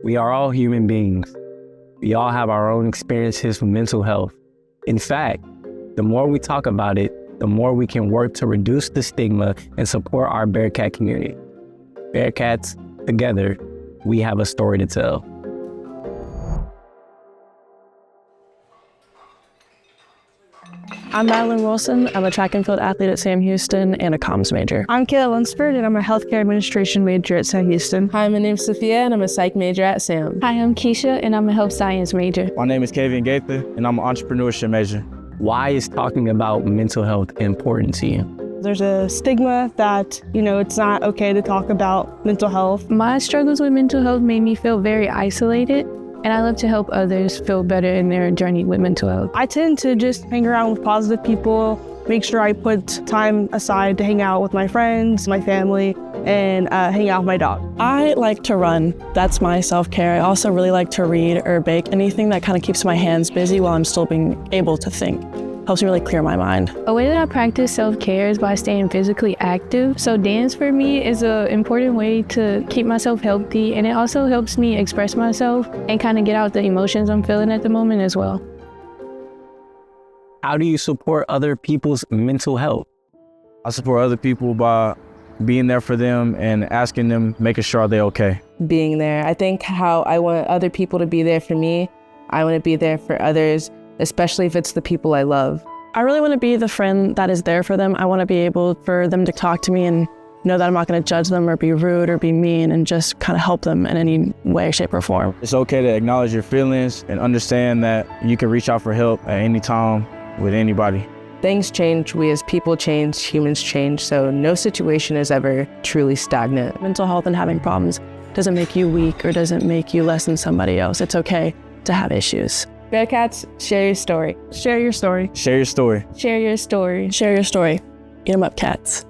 We are all human beings. We all have our own experiences with mental health. In fact, the more we talk about it, the more we can work to reduce the stigma and support our BearKat community. BearKats, together, we have a story to tell. I'm Madeline Wilson. I'm a track and field athlete at Sam Houston and a comms major. I'm Kayla Lunsford, and I'm a healthcare administration major at Sam Houston. Hi, my name's Sophia, and I'm a psych major at Sam. Hi, I'm Keisha, and I'm a health science major. My name is Kavian Gaither, and I'm an entrepreneurship major. Why is talking about mental health important to you? There's a stigma that, it's not okay to talk about mental health. My struggles with mental health made me feel very isolated, and I love to help others feel better in their journey with mental health. I tend to just hang around with positive people, make sure I put time aside to hang out with my friends, my family, and hang out with my dog. I like to run. That's my self-care. I also really like to read or bake, anything that kind of keeps my hands busy while I'm still being able to think. Helps me really clear my mind. A way that I practice self-care is by staying physically active. So dance for me is an important way to keep myself healthy, and it also helps me express myself and kind of get out the emotions I'm feeling at the moment as well. How do you support other people's mental health? I support other people by being there for them and asking them, making sure they're okay. Being there. I think how I want other people to be there for me, I want to be there for others, especially if it's the people I love. I really want to be the friend that is there for them. I want to be able for them to talk to me and know that I'm not going to judge them or be rude or be mean, and just kind of help them in any way, shape, or form. It's okay to acknowledge your feelings and understand that you can reach out for help at any time with anybody. Things change, we as people change, humans change, so no situation is ever truly stagnant. Mental health and having problems doesn't make you weak or doesn't make you less than somebody else. It's okay to have issues. BearKats, share your story. Share your story. Share your story. Share your story. Share your story. Eat 'em up, cats.